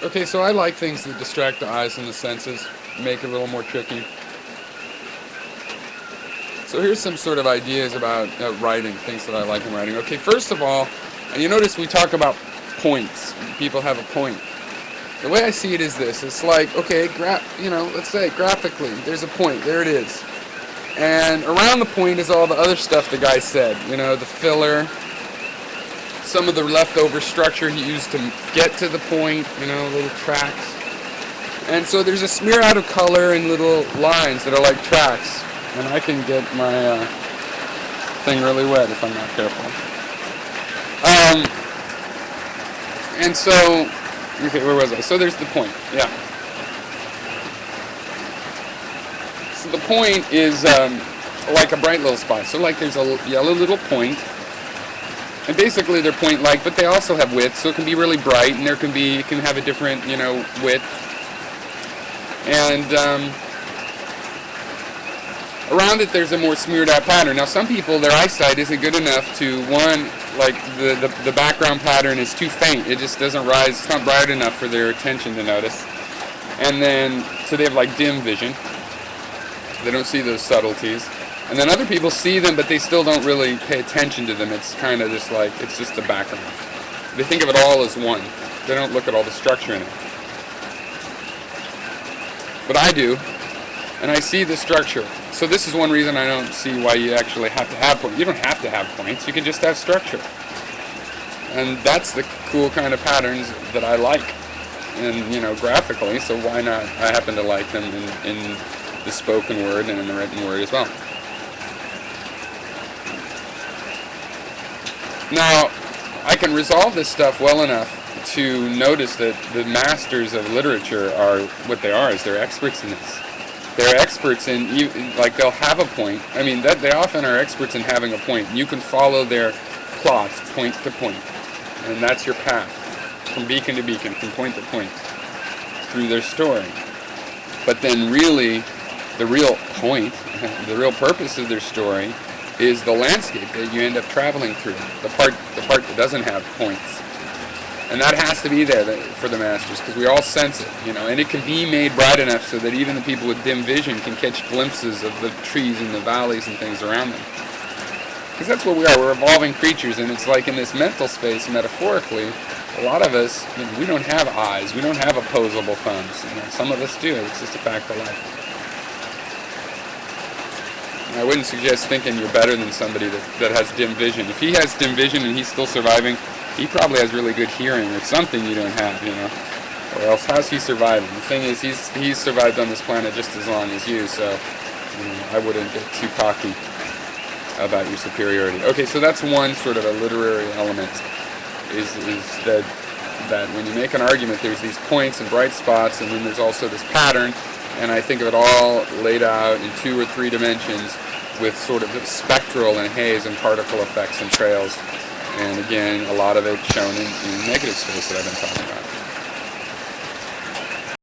Okay, so I like things that distract the eyes and the senses, make it a little more tricky. So here's some sort of ideas about writing, things that I like in writing. Okay, first of all, and you notice we talk about points. People have a point. The way I see it is this. It's like, okay, let's say graphically, there's a point. There it is. And around the point is all the other stuff the guy said. The filler, some of the leftover structure he used to get to the point, little tracks. And so there's a smear out of color and little lines that are like tracks. And I can get my thing really wet if I'm not careful. And so, okay, where was I? So there's the point, yeah. So the point is like a bright little spot. So like there's a yellow little point. And basically they're point-like, but they also have width, so it can be really bright, and it can have a different, width. And around it there's a more smeared out pattern. Now some people, their eyesight isn't good enough to, like the background pattern is too faint. It just doesn't rise, it's not bright enough for their attention to notice. And then, so they have like dim vision. They don't see those subtleties. And then other people see them, but they still don't really pay attention to them. It's kind of just like, it's just the background. They think of it all as one. They don't look at all the structure in it. But I do, and I see the structure. So this is one reason I don't see why you actually have to have points. You don't have to have points, you can just have structure. And that's the cool kind of patterns that I like, and graphically, so why not? I happen to like them in the spoken word and in the written word as well. Now, I can resolve this stuff well enough to notice that the masters of literature are what they are, is they're experts in this. They're experts in, like they'll have a point. I mean, they often are experts in having a point. You can follow their plots point to point. And that's your path, from beacon to beacon, from point to point, through their story. But then really, the real point, the real purpose of their story is the landscape that you end up traveling through, the part that doesn't have points. And that has to be there for the masters, because we all sense it, and it can be made bright enough so that even the people with dim vision can catch glimpses of the trees and the valleys and things around them. Because that's what we are, we're evolving creatures, and it's like in this mental space, metaphorically, a lot of us, we don't have eyes, we don't have opposable thumbs. Some of us do, it's just a fact of life. I wouldn't suggest thinking you're better than somebody that has dim vision. If he has dim vision and he's still surviving, he probably has really good hearing or something you don't have, Or else, how's he surviving? The thing is, he's survived on this planet just as long as you, so I wouldn't get too cocky about your superiority. Okay, so that's one sort of a literary element, is that when you make an argument, there's these points and bright spots, and then there's also this pattern. And I think of it all laid out in 2 or 3 dimensions with sort of spectral and haze and particle effects and trails. And again, a lot of it shown in negative space that I've been talking about.